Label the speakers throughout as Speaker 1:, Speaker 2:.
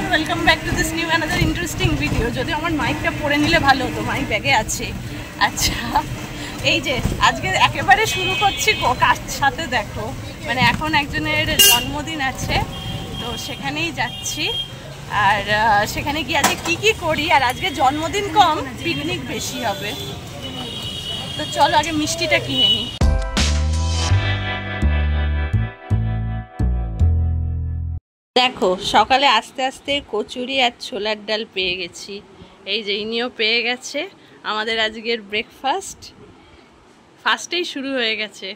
Speaker 1: Everyone, welcome back to this new another interesting video. যদিও আমার মাইকটা পরে নিলে ভালো হতো, মাইক ব্যাগে আছে। আচ্ছা, এই যে আজকে একেবারে শুরু করছি কার সাথে দেখো, মানে এখন একজনের জন্মদিন আছে, তো সেখানেই যাচ্ছি। আর সেখানে গিয়ে আজকে কী করি, আর আজকে জন্মদিন কম, পিকনিক বেশি হবে। তো চলো আগে মিষ্টিটা কিনে নিই। দেখো, সকালে আস্তে আস্তে কচুরি আর ছোলার ডাল পেয়ে গেছি। এই যে ইনিও পেয়ে গেছে। আমাদের আজকের ব্রেকফাস্ট ফার্স্টেই শুরু হয়ে গেছে।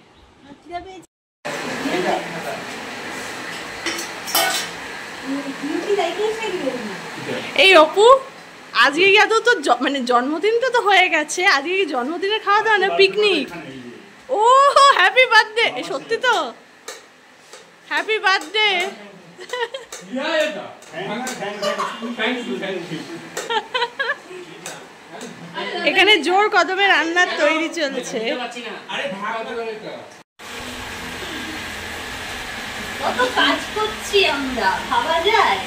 Speaker 1: এই অপু, আজকে কি তো মানে জন্মদিনটা তো হয়ে গেছে, আজকে কি জন্মদিনের খাওয়া দাওয়া না পিকনিক? ও হ্যাপি বার্থডে! সত্যি তো হ্যাপি বার্থডে। এখানে জোর কদমে রান্নার তৈরি চলছে।
Speaker 2: কত কাজ করছি আমরা, ভাবা যায়।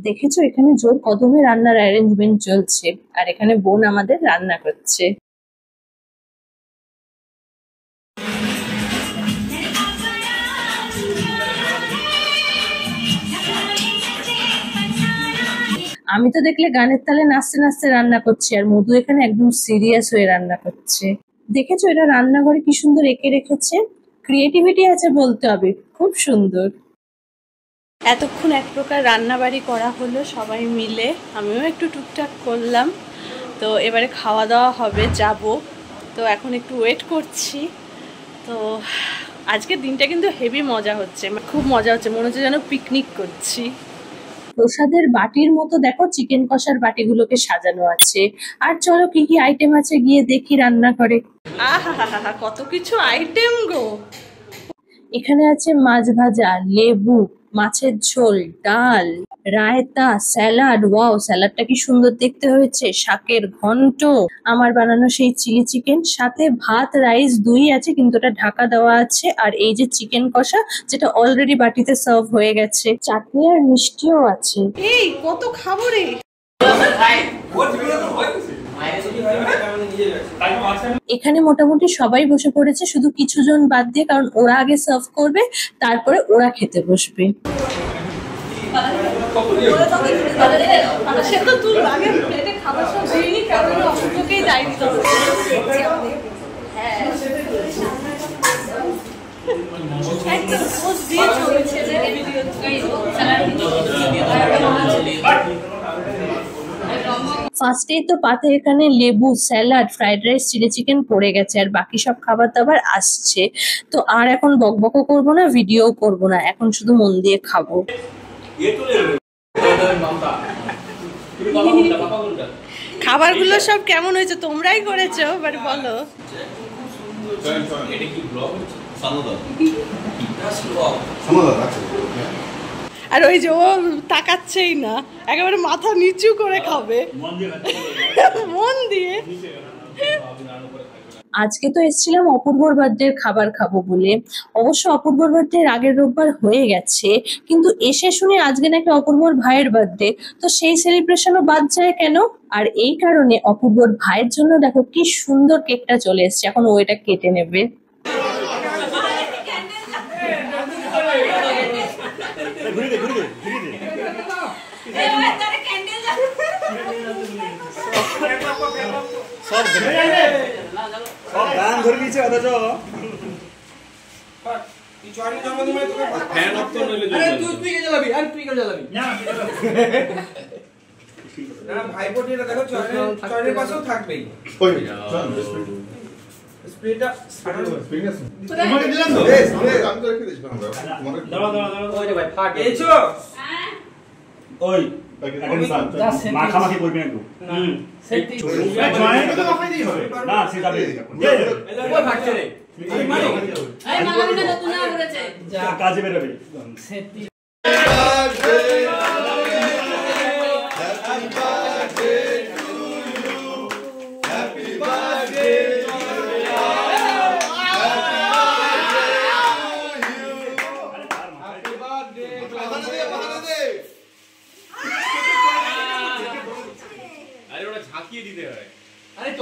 Speaker 1: দেখেছো, এখানে জোর কদমে রান্নার অ্যারেঞ্জমেন্ট চলছে, আর এখানে বোন আমাদের রান্না করছে। আমি তো দেখলে গানের তালে নাচতে নাচতে রান্না করছি, আর মধু এখানে একদম সিরিয়াস হয়ে রান্না করছে। দেখেছো, এটা রান্নাঘরে কি সুন্দর এঁকে রেখেছে। ক্রিয়েটিভিটি আছে বলতে হবে, খুব সুন্দর। এতক্ষণ এক প্রকার রান্নাবাড়ি করা হলো সবাই মিলে, আমিও একটু টুকটাক করলাম। তো এবারে খাওয়া দাওয়া হবে, যাব। তো এখন একটু ওয়েট করছি। তো আজকের দিনটা কিন্তু হেভি মজা হচ্ছে, খুব মজা হচ্ছে, মনে হচ্ছে যেন পিকনিক করছি। প্রসাদের বাটির মতো দেখো চিকেন কষার বাটিগুলোকে সাজানো আছে। আর চলো কি কি আইটেম আছে গিয়ে দেখি রান্না করে। আহা, কত কিছু আইটেম গো! এখানে আছে মাছ ভাজা, লেবু, মাছের ঝোল, ডাল, রায়তা, স্যালাড। ওয়াও, স্যালাডটা কি সুন্দর দেখতে হয়েছে। শাকের ঘন্ট, আমার বানানো সেই চিলি চিকেন, সাথে ভাত, রাইস, দই আছে কিন্তু ওটা ঢাকা দেওয়া আছে। আর এই যে চিকেন কষা, যেটা অলরেডি বাটিতে সার্ভ হয়ে গেছে। চাটনি আর মিষ্টিও আছে। এই কত খাবো রে! এখানে মোটামুটি সবাই বসে পড়েছে, শুধু কিছু জন বাদ দিয়ে, কারণ ওরা আগে সার্ভ করবে, তারপরে ওরা খেতে বসবে। ফার্স্টেই তো পাতে এখানে লেবু, salad, fried rice, chilli chicken পড়ে গেছে, আর বাকি সব খাবার দাবার আসছে। তো আর এখন বকবকও করবো না, ভিডিও করবো না, এখন শুধু মন দিয়ে খাবো। খাবারগুলো সব কেমন হয়েছে তোমরাই করেছো, বাট বলো। আর ওই যে ও তাকাচ্ছেই না, একেবারে মাথা নিচু করে খাবে মন দিয়ে। আজকে তো এসেছিলাম অপূর্বর বার্থডের খাবার খাবো বলে। অবশ্য অপূর্বর বার্থডে আগের রোববার হয়ে গেছে, কিন্তু এসে শুনে আজকে নাকি অপূর্বর ভাইয়ের বার্থডে, তো সেই সেলিব্রেশনও বাদ যায় কেন? আর এই কারণে অপূর্বর ভাইয়ের জন্য দেখো কি সুন্দর কেকটা চলে এসেছে, এখন ও এটা কেটে নেবে।
Speaker 3: গান ধরে নিয়েছে অথচ
Speaker 4: ভাইপোটিটা পাশেও থাকবেই।
Speaker 3: মাখামাখি করবি না একটু। কাজে বেরোবে।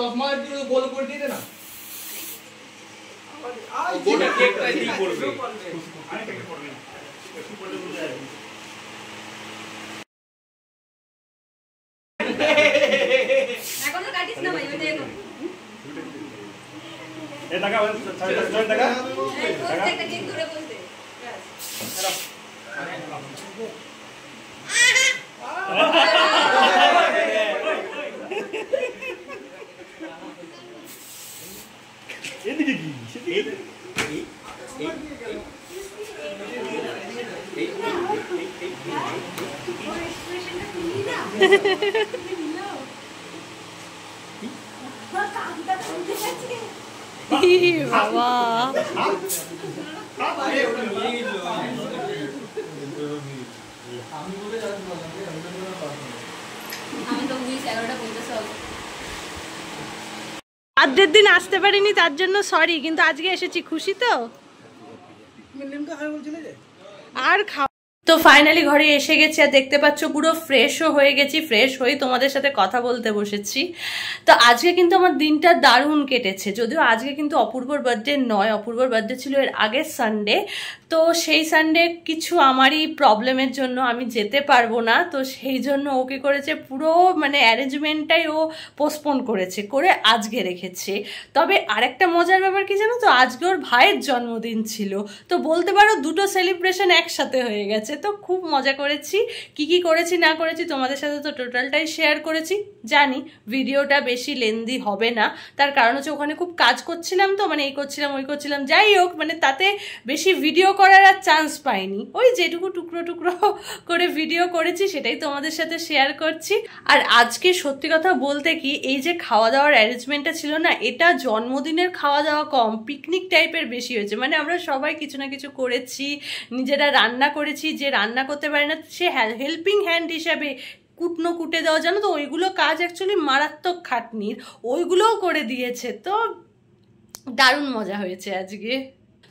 Speaker 4: চশমা একটু গোল করে দিয়ে দে না গোটা কেকটা ঠিক করবে
Speaker 2: এখনো কাটিস না ভাই ওইটাই এখন
Speaker 3: এ টাকা ছয় টাকা
Speaker 2: একটা কেক ধরে বলতে
Speaker 3: এদিকে কি
Speaker 1: বাবা
Speaker 2: আমি তো 11:50 হবে
Speaker 1: আজকের দিন আসতে পারিনি তার জন্য সরি, কিন্তু আজকে এসেছি। খুশি তো? আর তো ফাইনালি ঘরে এসে গেছি, আর দেখতে পাচ্ছ পুরো ফ্রেশও হয়ে গেছি। ফ্রেশ হয়ে তোমাদের সাথে কথা বলতে বসেছি। তো আজকে কিন্তু আমার দিনটা দারুণ কেটেছে, যদিও আজকে কিন্তু অপূর্বর বার্থডে নয়, অপূর্বর বার্থডে ছিল এর আগের সানডে। তো সেই সানডে কিছু আমারই প্রবলেমের জন্য আমি যেতে পারবো না, তো সেই জন্য ওকে করেছে পুরো মানে অ্যারেঞ্জমেন্টটাই ও পোস্টপোন করেছে, করে আজকে রেখেছে। তবে আরেকটা মজার ব্যাপার কি জানো তো, আজকে ওর ভাইয়ের জন্মদিন ছিল, তো বলতে পারো দুটো সেলিব্রেশন একসাথে হয়ে গেছে। তো খুব মজা করেছি। কি কি করেছি না করেছি তোমাদের সাথে তো টোটালটাই শেয়ার করেছি। জানি ভিডিওটা বেশি লেন্দি হবে না, তার কারণ হচ্ছে ওখানে খুব কাজ করছিলাম, তো মানে এই করছিলাম ওই করছিলাম, যাই হোক মানে তাতে বেশি ভিডিও করার আর চান্স পাইনি। ওই যেটুকু টুকরো টুকরো করে ভিডিও করেছি সেটাই তোমাদের সাথে শেয়ার করছি। আর আজকে সত্যি কথা বলতে কি, এই যে খাওয়া দাওয়ার অ্যারেঞ্জমেন্টটা ছিল না, এটা জন্মদিনের খাওয়া দাওয়া কম, পিকনিক টাইপের বেশি হয়েছে। মানে আমরা সবাই কিছু না কিছু করেছি, নিজেরা রান্না করেছি। যে রান্না করতে পারে না সে হেল্পিং হ্যান্ড হিসাবে কুটনো কুটে দেওয়া, জানো তো ওইগুলো কাজ অ্যাকচুয়ালি মারাত্মক খাটনির, ওইগুলোও করে দিয়েছে। তো দারুণ মজা হয়েছে আজকে।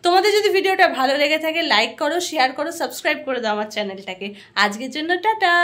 Speaker 1: তোমাদের যদি ভিডিওটা ভালো লেগে থাকে লাইক করো, শেয়ার করো, সাবস্ক্রাইব করে দাও আমার চ্যানেলটাকে। আজকের জন্য টাটা।